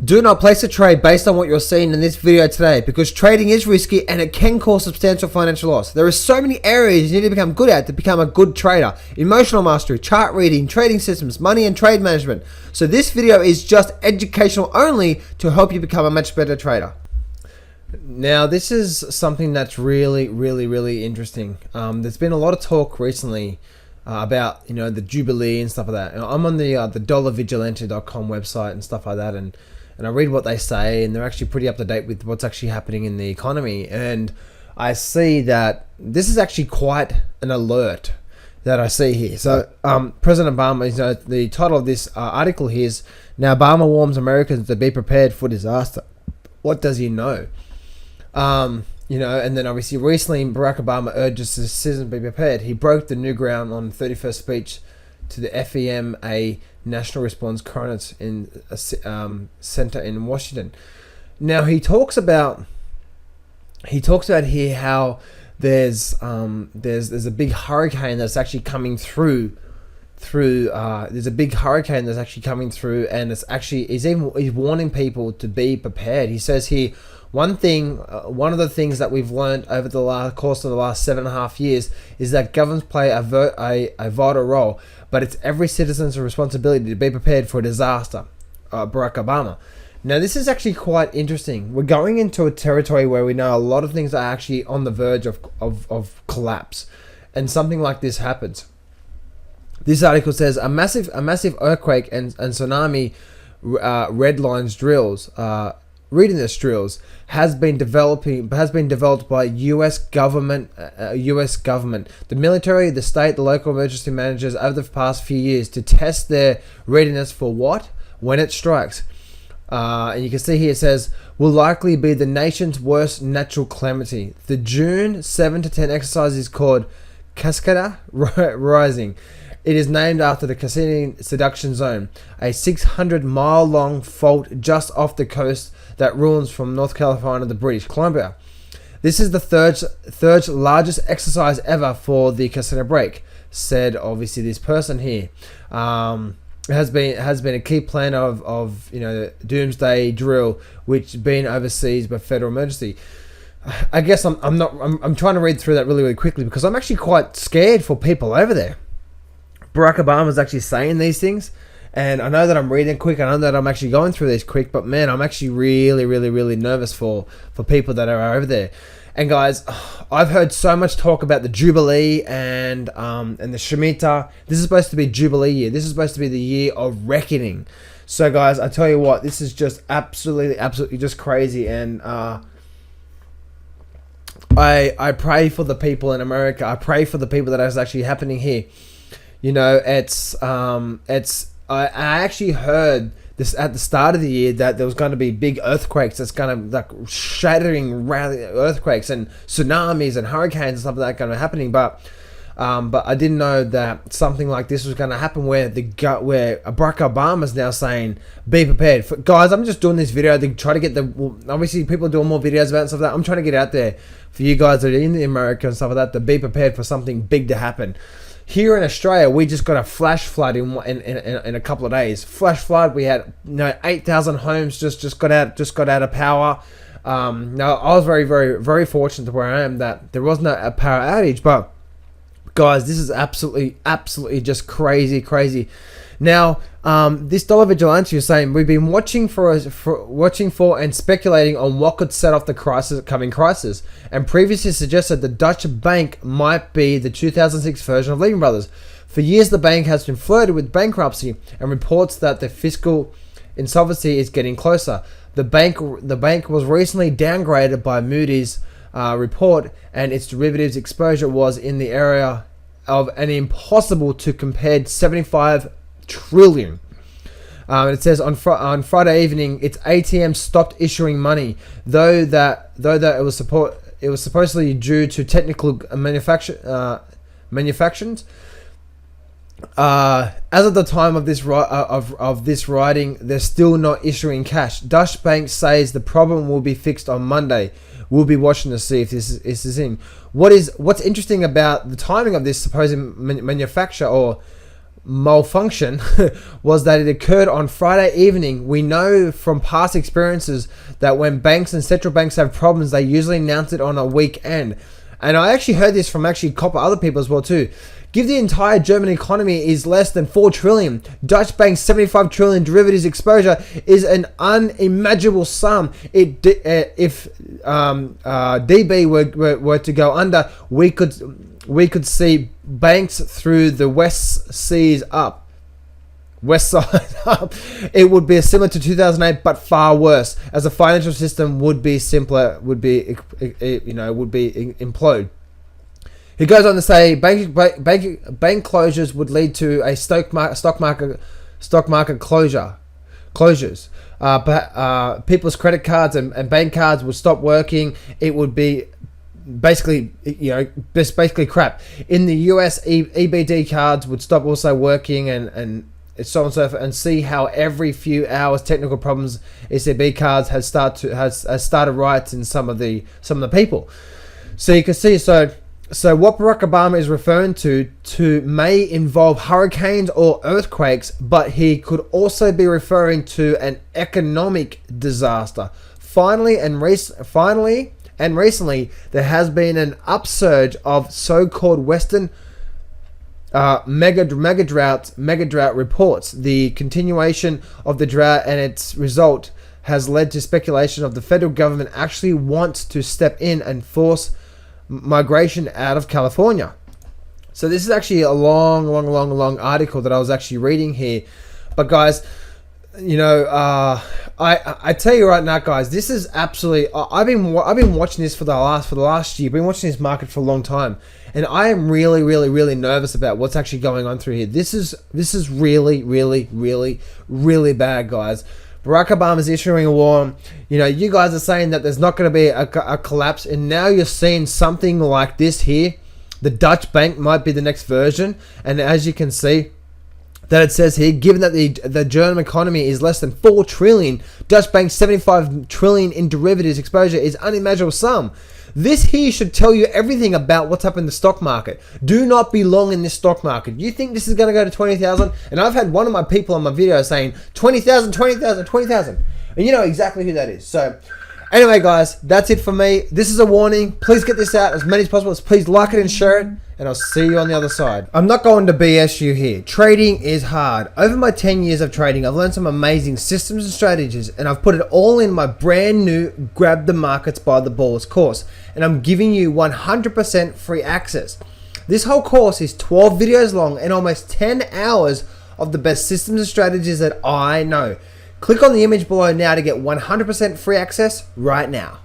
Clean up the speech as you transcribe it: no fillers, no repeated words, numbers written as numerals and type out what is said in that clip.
Do not place a trade based on what you're seeing in this video today, because trading is risky and it can cause substantial financial loss. There are so many areas you need to become good at to become a good trader. Emotional mastery, chart reading, trading systems, money and trade management. So this video is just educational only to help you become a much better trader. Now this is something that's really interesting. There's been a lot of talk recently about the Jubilee and stuff like that. And I'm on the dollarvigilante.com website and stuff like that, and I read what they say, and they're actually pretty up to date with what's actually happening in the economy. And I see that this is actually quite an alert that I see here. So President Obama, the title of this article here is, "Now Obama warns Americans to be prepared for disaster. What does he know?" And then obviously recently Barack Obama urges citizens to be prepared. He broke the new ground on the 31st speech to the FEMA National Response Coordinates in a center in Washington. Now he talks about here how there's a big hurricane that's actually coming through. There's a big hurricane that's actually coming through, and he's warning people to be prepared. He says here, one of the things that we've learned over the course of the last 7.5 years is that governments play a vital role, but it's every citizen's responsibility to be prepared for a disaster. Barack Obama. Now this is actually quite interesting. We're going into a territory where we know a lot of things are actually on the verge of collapse, and something like this happens. This article says a massive earthquake and tsunami readiness drills has been developed by U.S. government. The military, the state, the local emergency managers over the past few years to test their readiness for what? When it strikes. And you can see here it says, will likely be the nation's worst natural calamity. The June 7 to 10 exercise is called Cascada Rising. It is named after the Cassini Subduction Zone, a 600-mile-long fault just off the coast that runs from North Carolina to British Columbia. This is the third largest exercise ever for the Cassini break, said obviously this person here. It has been a key plan of doomsday drill, which been overseas by federal emergency. I guess I'm trying to read through that really quickly because I'm actually quite scared for people over there. Barack Obama is actually saying these things, and I know that I'm reading quick, I know that I'm actually going through these quick, but man, I'm actually really nervous for people that are over there. And guys, I've heard so much talk about the Jubilee and the Shemitah. This is supposed to be Jubilee year. This is supposed to be the year of reckoning. So guys, I tell you what, this is just absolutely just crazy. And I pray for the people in America. I pray for the people that is actually happening here. I actually heard this at the start of the year that there was going to be big earthquakes. That's going to shattering earthquakes and tsunamis and hurricanes and stuff like that going to be happening. But I didn't know that something like this was going to happen, where Barack Obama is now saying, "Be prepared." Guys, I'm just doing this video to try to get obviously people are doing more videos about stuff like that. I'm trying to get out there for you guys that are in America and stuff like that to be prepared for something big to happen. Here in Australia, we just got a flash flood in a couple of days. Flash flood. We had 8,000 homes just got out of power. Now I was very fortunate where I am that there was no power outage. But guys, this is absolutely just crazy. Now, this Dollar Vigilante is saying we've been watching for and speculating on what could set off the coming crisis, and previously suggested the Dutch bank might be the 2006 version of Lehman Brothers. For years, the bank has been flirted with bankruptcy, and reports that the fiscal insolvency is getting closer. The bank was recently downgraded by Moody's report, and its derivatives exposure was in the area of an impossible to compare 75 trillion. It says on Friday evening, its ATM stopped issuing money, though that it was supposedly due to technical manufactions. As of the time of this writing, they're still not issuing cash. Dutch Bank says the problem will be fixed on Monday. We'll be watching to see if this is in. What's interesting about the timing of this supposed manufacture, or malfunction was that it occurred on Friday evening. We know from past experiences that when banks and central banks have problems, they usually announce it on a weekend. And I actually heard this from other people as well too. Give the entire German economy is less than 4 trillion. Dutch bank's 75 trillion derivatives exposure is an unimaginable sum. If DB were to go under, we could see banks through the west side up. It would be similar to 2008, but far worse, as the financial system would be implode. He goes on to say bank closures would lead to a stock market closures. People's credit cards and bank cards would stop working. It would be basically crap. In the US, EBD cards would stop also working and so on and so forth. And see how every few hours technical problems ECB cards has started riots in some of the people. So you can see So what Barack Obama is referring to may involve hurricanes or earthquakes, but he could also be referring to an economic disaster. Finally and recently, there has been an upsurge of so-called Western mega drought reports. The continuation of the drought and its result has led to speculation of the federal government actually wants to step in and force migration out of California. So this is actually a long article that I was actually reading here. But guys, I tell you right now, guys, this is absolutely. I've been watching this for the last year. I've been watching this market for a long time, and I am really nervous about what's actually going on through here. This is really bad, guys. Barack Obama is issuing a warning. You guys are saying that there's not going to be a collapse, and now you're seeing something like this here. The Dutch bank might be the next version, and as you can see, that it says here, given that the German economy is less than 4 trillion, Dutch bank's 75 trillion in derivatives exposure is unimaginable sum. This here should tell you everything about what's happened in the stock market. Do not be long in this stock market. You think this is going to go to 20,000? And I've had one of my people on my video saying 20,000, 20,000, 20,000. And you know exactly who that is. So anyway, guys, that's it for me. This is a warning. Please get this out as many as possible. Please like it and share it. And I'll see you on the other side. I'm not going to BS you here. Trading is hard. Over my 10 years of trading, I've learned some amazing systems and strategies, and I've put it all in my brand new Grab the Markets by the Balls course. And I'm giving you 100% free access. This whole course is 12 videos long and almost 10 hours of the best systems and strategies that I know. Click on the image below now to get 100% free access right now.